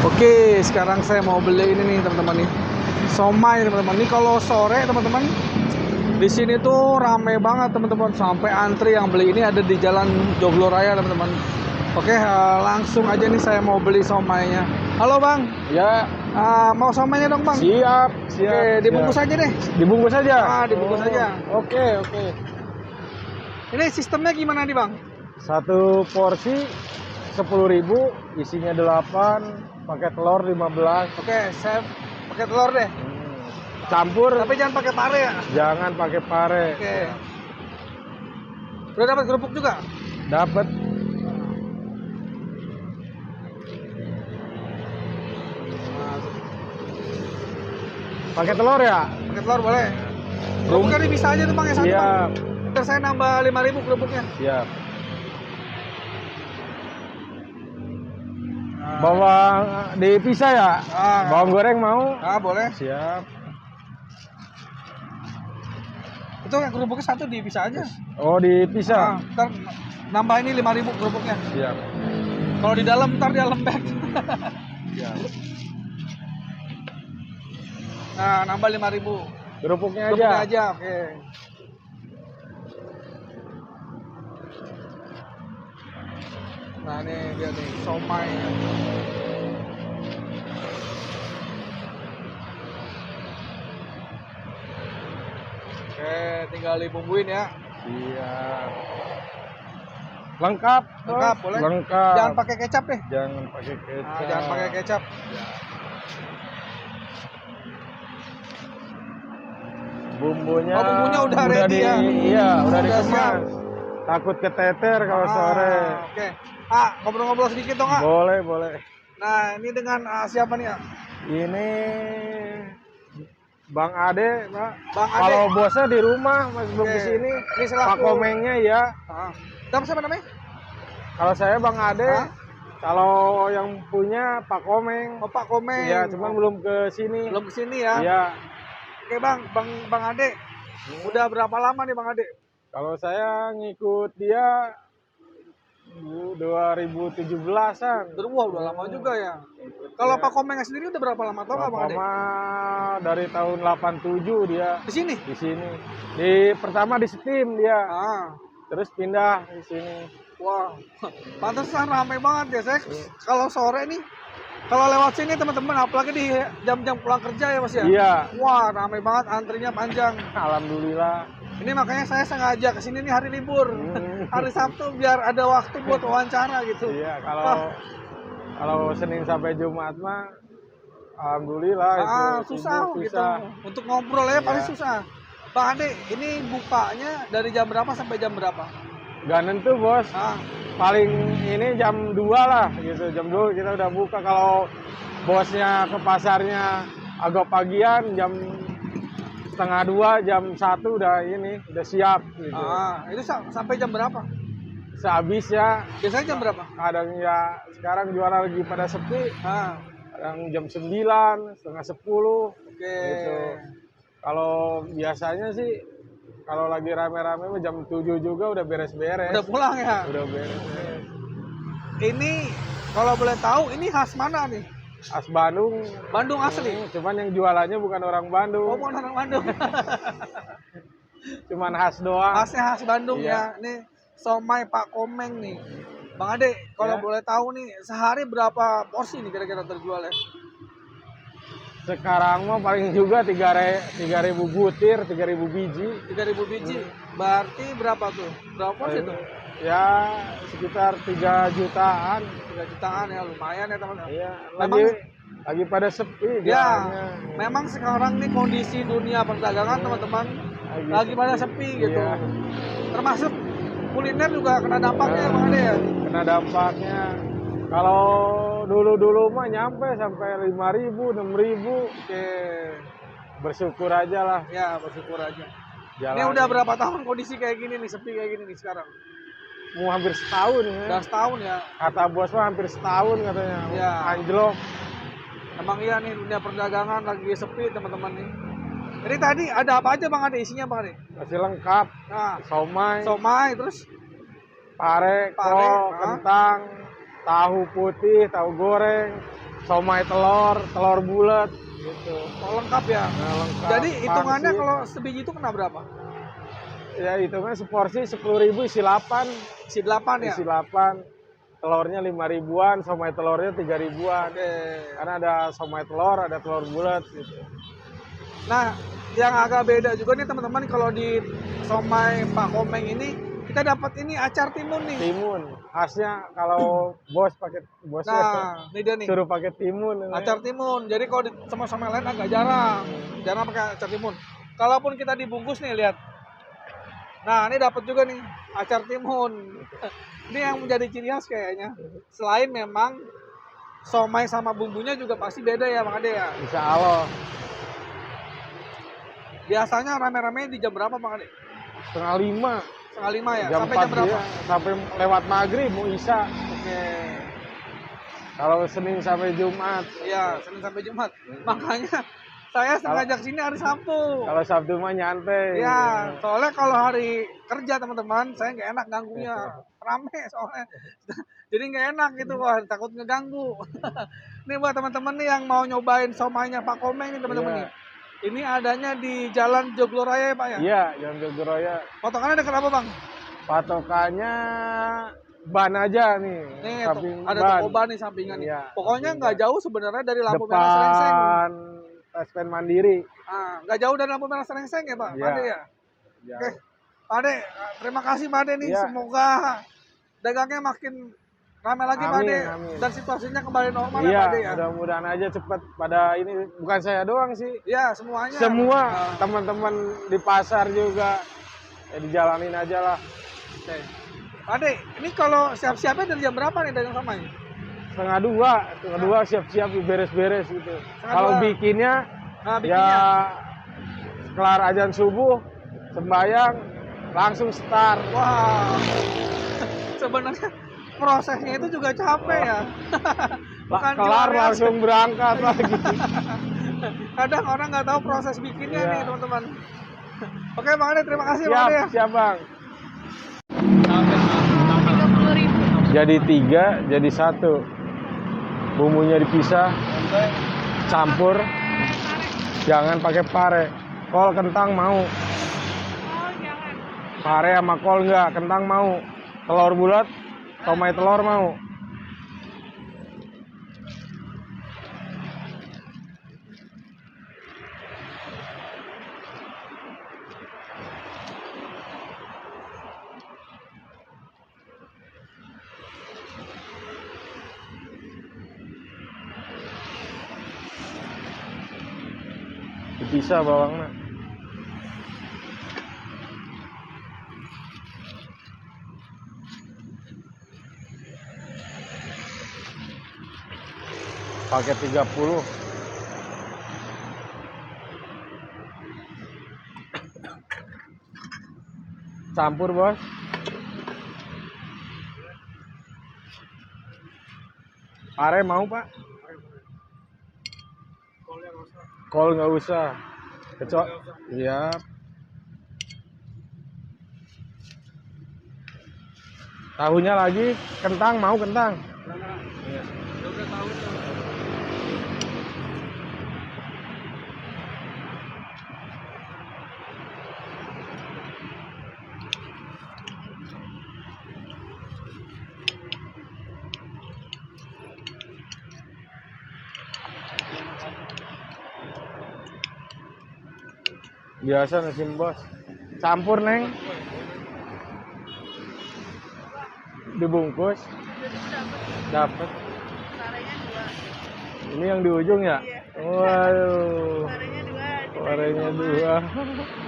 Oke, sekarang saya mau beli ini nih teman-teman nih. Somai teman-teman. Ini kalau sore teman-teman di sini tuh rame banget teman-teman. Sampai antri yang beli ini ada di Jalan Joglo Raya teman-teman. Oke, langsung aja nih saya mau beli somainya. Halo Bang. Ya, Mau somainya dong Bang. siap, Oke, siap. dibungkus aja deh. Dibungkus aja. Dibungkus aja. Oke, oke. Ini sistemnya gimana nih Bang? Satu porsi 10.000, isinya 8, pakai telur 15. Oke, saya pakai telur deh. Campur, Tapi jangan pakai pare ya. jangan pakai pare. Oke. Udah dapat kerupuk juga? Dapat. Pakai telur ya? Pakai telur boleh. Kerupuknya bisa aja tuh Bang ya satu Bang. Siap, Ntar saya nambah 5.000 kerupuknya. siap. Bawang dipisah ya? Bawang goreng mau? Boleh. Siap. Itu yang kerupuknya satu dipisah aja. Oh, dipisah. Ntar nambah ini 5.000 kerupuknya. Siap. Kalau di dalam ntar dia lembek. Siap. Nah, nambah 5.000. Kerupuknya Kerupuknya aja. aja, oke. Nah, ini dia nih, somai. Oke, tinggal dibumbuin ya. Siap. Lengkap, Bos. Lengkap, boleh. Lengkap. Jangan pakai kecap deh. Jangan pakai kecap. Jangan pakai kecap. Bumbunya. Bumbunya udah ready ya? Iya, udah Udah dikemas. Takut keteter kalau sore. Oke. Ngobrol-ngobrol sedikit dong, Boleh, boleh. Nah, ini dengan siapa nih, Ini Bang Ade, Pak. Bang Ade. Kalau bosnya di rumah, Mas belum Oke. kesini. Ini selaku- Pak Komengnya ya. Siapa namanya? Kalau saya Bang Ade. Kalau yang punya Pak Komeng. Oh, Pak Komeng. Iya, cuman belum ke sini. Belum kesini ya? Iya. Oke Bang Ade. Udah berapa lama nih Bang Ade? Kalau saya ngikut dia 2017-an. Wah, udah lama juga ya. Kalau Pak Komeng sendiri udah berapa lama tau nggak Bang Ade? Lama dari tahun 87 dia Di sini? di sini. Pertama di Steam dia. Terus pindah di sini. Wah, pantesan ramai banget ya. Saya kalau sore nih, kalau lewat sini teman-teman, apalagi di jam-jam pulang kerja ya Mas ya? Iya. Wah, ramai banget, antrinya panjang. Alhamdulillah. Ini makanya saya sengaja kesini nih hari libur, hari Sabtu biar ada waktu buat wawancara gitu. Iya, kalau Senin sampai Jumat mah alhamdulillah itu susah gitu. Untuk ngobrol ya paling susah. Bang Ade, ini bukanya dari jam berapa sampai jam berapa? Gak nentu, Bos. Paling ini jam 2 lah gitu. Jam 2 kita udah buka. Kalau bosnya ke pasarnya agak pagian, jam setengah 2, jam 1 udah siap gitu. Itu sampai jam berapa? Sehabis ya. Biasanya jam berapa? Kadang ya sekarang jualan lagi pada sepi. Kadang jam 9, setengah 10. Oke. Gitu. Kalau biasanya sih kalau lagi rame-rame jam 7 juga udah beres-beres. Udah pulang ya? Udah beres. Ini kalau boleh tahu ini khas mana nih? Khas Bandung. Bandung asli? Cuman yang jualannya bukan orang Bandung. Oh, bukan orang Bandung. Cuman khas doang. Khasnya khas Bandung ya. Ini somai Pak Komeng nih. Bang Ade, kalau boleh tahu nih, sehari berapa porsi nih kira-kira terjual ya? Sekarang mah paling juga 3.000 butir, 3.000 biji. 3.000 biji. Berarti berapa tuh? Berapa porsi tuh? Ya sekitar 3 jutaan. 3 jutaan ya, lumayan ya teman-teman. Iya, Memang- lagi pada sepi Ya, jalannya. memang sekarang nih kondisi dunia perdagangan teman-teman lagi pada sepi gitu. Iya. Termasuk kuliner juga kena dampaknya ya Bang Ade ya? Kena dampaknya. Kalau dulu mah nyampe sampai 5.000, 6.000. Oke. Bersyukur aja lah. Ya, bersyukur aja. Jalan. Ini udah berapa tahun kondisi kayak gini nih, sepi kayak gini nih sekarang? Mau hampir setahun ya. Udah setahun ya. Kata bos mah hampir setahun katanya. Ya. Anjlok. Emang iya nih dunia perdagangan lagi sepi teman-teman nih. Jadi tadi ada apa aja Bang Ade isinya Bang Ade? Masih lengkap. Nah, Somai, terus pare, kol, kentang, tahu putih, tahu goreng, somai telur, telur bulat gitu. Oh, lengkap ya. Nah, lengkap. Jadi hitungannya Pangsit. kalau sebiji itu kena berapa? Ya hitungnya seporsi 10.000 isi 8. Isi 8 ya? Isi 8. Telurnya 5.000-an, somai telurnya 3.000-an. Oke. Karena ada somai telur, ada telur bulat gitu. Nah, yang agak beda juga nih teman-teman kalau di somai Pak Komeng ini kita dapat ini acar timun nih. Timun. Khasnya kalau bosnya Nah, ini dia nih. suruh pakai timun. Acar timun. Jadi kalau di somai lain agak jarang. Jarang pakai acar timun. Kalaupun kita dibungkus nih lihat. Nah, ini dapat juga nih acar timun. Ini yang menjadi ciri khas kayaknya. Selain memang somai sama bumbunya juga pasti beda ya Bang Ade ya. Insya Allah. Biasanya rame-rame di jam berapa Bang Ade? 4:30. 4:30 ya? Jam Sampai 4 jam berapa? dia, sampai lewat maghrib mau isya. Oke. Kalau Senin sampai Jumat. Iya, Senin sampai Jumat. Makanya saya sengaja sini hari Sabtu. Kalau Sabtu mah nyantai. Ya, soalnya kalau hari kerja teman-teman, saya nggak enak ganggunya. Rame soalnya. Jadi nggak enak gitu, wah takut ngeganggu. Ini buat teman-teman nih yang mau nyobain somainya Pak Komeng nih teman-teman Iya. nih. Ini adanya di Jalan Jogloraya ya Pak ya? Iya, Jalan Jogloraya. Potongannya dekat apa Bang? Patokannya ban aja nih. Nih, samping ada ban. toko ban nih sampingan nih. Iya, Pokoknya samping nggak ban. jauh sebenarnya dari lampu merah Serengseng. Depan Taspen Mandiri. Ah, nggak jauh dari lampu merah Serengseng ya Pak? Iya. Pak Ade ya? Jauh. Oke, Pak Ade, terima kasih Pak Ade nih. Iya. Semoga dagangnya makin ramai lagi Pak Amin, Ade. amin. Dan situasinya kembali normal ya Iya, Pak Ade ya? mudah-mudahan aja cepat pada ini. Bukan saya doang sih. Iya, semuanya. Semua Ah, teman-teman di pasar juga ya dijalanin aja lah. oke. Pak Ade, ini kalau siap-siapnya dari jam berapa nih dagang somai? Setengah dua siap-siap beres-beres gitu. Kalau dua. bikinnya Nah, ya bikinnya. kelar azan subuh, sembayang, langsung start. Wah, sebenarnya prosesnya itu juga capek ya. Bukan Kelar cuma langsung berangkat lagi. kadang orang nggak tahu proses bikinnya Iya. nih teman-teman. Oke Bang Ade, terima kasih Bang Siap, Ade ya. siap Bang. 30.000. Jadi 3, jadi 1. Bumbunya dipisah, campur. Jangan pakai pare. Kol kentang mau. Oh, jangan. Pare sama kol enggak, kentang mau. Telur bulat, somai telur mau. Dipisah bawangnya. Pakai 30. Campur, Bos. Pare mau, Pak? Kol nggak usah. Iya. Tahunya lagi, kentang mau kentang. Iya. Biasa nasi Bos. Campur, Neng. Dibungkus. Dapat. Parenya 2. Ini yang di ujung ya? Iya. Waduh. Parenya 2. Warnanya 2.